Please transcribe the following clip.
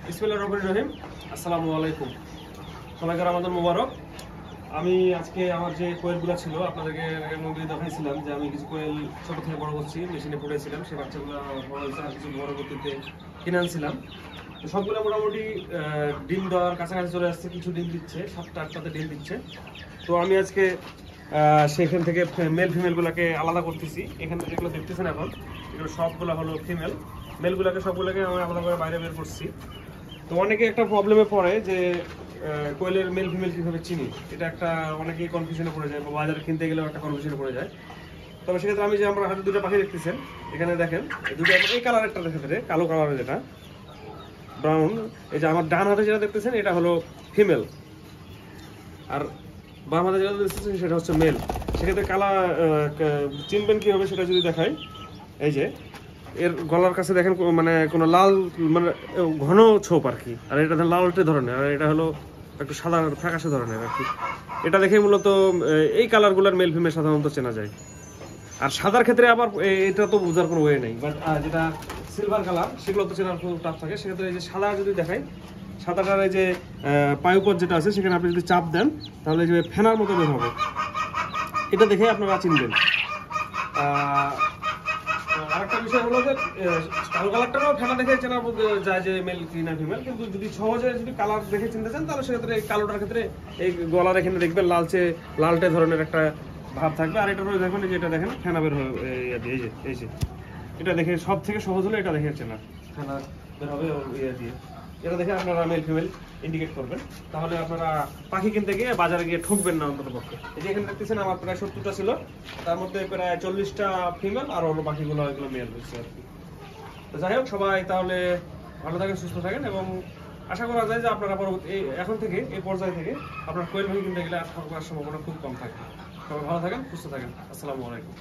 বিসমিল্লাহির রহমানির রহিম। আসসালামু আলাইকুম, সবাইকে রমাদান মোবারক। আমি আজকে আমার যে কোয়েলগুলো ছিল আপনাদেরকে এর মধ্যে দেখাইছিলাম যে আমি কিছু কোয়েল ছোট থেকে বড় করছি, মেশিনে পড়েছিলাম, সে বাচ্চাগুলো বড় হয়েছে আর কিছু পরবর্তীতে কিনে আনছিলাম। তো সবগুলো মোটামুটি ডিম দেওয়ার কাছাকাছি চলে আসছে, কিছু ডিম দিচ্ছে, 7টা 8টাতে ডিম দিচ্ছে। তো আমি আজকে সেখান থেকে মেল ফিমেলগুলোকে আলাদা করতেছি। এখানে যেগুলো দেখতেছেন এখন এগুলো সবগুলো হলো ফিমেল, মেলগুলোকে সবগুলোকে আমি আলাদা করে বাইরে বের করছি। তো অনেকে একটা প্রবলেমে পড়ে যে কোয়েলের মেল ফিমেল কীভাবে চিনি, এটা একটা অনেকেই কনফিউশনে পড়ে যায় বা বাজারে কিনতে গেলেও একটা কনফিউশনে পড়ে যায়। তবে সেক্ষেত্রে আমি যে আমরা হাতে দুটো পাখি দেখতেছেন, এখানে দেখেন দুটো এই কালারেরটা ক্ষেত্রে কালো কালারের যেটা ব্রাউন, এই যে আমার ডান হাতে যেটা দেখতেছেন এটা হলো ফিমেল, আর বাম হাতে যেটা দেখতেছেন সেটা হচ্ছে মেল। সেক্ষেত্রে চিনবেন কীভাবে সেটা যদি দেখাই, এই যে এর গলার কাছে দেখেন মানে কোনো লাল মানে ঘন ছোপ আর কি, আর এটা লালটে ধরনের, আর এটা হলো একটু সাদা ফ্যাকাশে ধরনের আর কি। এটা দেখে মূলত এই কালারগুলোর মেল ফিমেল সাধারণত চেনা যায়। আর সাদার ক্ষেত্রে আবার এটা তো বোঝার কোনো ওয়ে নেই, বাট যেটা সিলভার কালার সেগুলো তো চেনার খুব টাফ থাকে। সেক্ষেত্রে এই যে সাদা যদি দেখাই, সাদাটার এই যে পায়ুপথ যেটা আছে সেখানে আপনি যদি চাপ দেন তাহলে যে ফেনার মতো বের হবে, এটা দেখে আপনারা চিনবেন। আরেকটা বিষয় হলো যে কালো কালারটাও ফেনা দেখে চেনা যায় যে মেল কি না ফিমেল, কিন্তু যদি সহজে যদি কালার দেখে চিনতে চান তাহলে সেক্ষেত্রে এই কালোটার ক্ষেত্রে এই গলার এখানে দেখবেন লালটে ধরনের একটা ভাব থাকবে। আর এটারও দেখবেন যে এটা দেখেন ফেনা বের হবে, এই যে এটা দেখে সব থেকে সহজ হলো এটা দেখে চেনা, ফেনা বের হবে দিয়ে। এটা দেখে আপনারা মেল ফিমেল ইন্ডিকেট করবেন, তাহলে আপনারা পাখি কিনতে গিয়ে বাজারে গিয়ে ঠকবেন না অন্তত পক্ষে। এই যে এখানে দেখতেছেন আমার প্রায় 70টা ছিল, তার মধ্যে প্রায় 40টা ফিমেল আর অন্য পাখিগুলো এগুলো মেল হয়েছে আর কি। তো যাই হোক, সবাই তাহলে ভালো থাকেন, সুস্থ থাকেন, এবং আশা করা যায় যে আপনারা পরবর্তী এখন থেকে এই পর্যায় থেকে আপনার কোয়েল পাখি কিনতে গেলে আর ঠকবার সম্ভাবনা খুব কম থাকবে। সবাই ভালো থাকেন, সুস্থ থাকেন। আসসালামু আলাইকুম।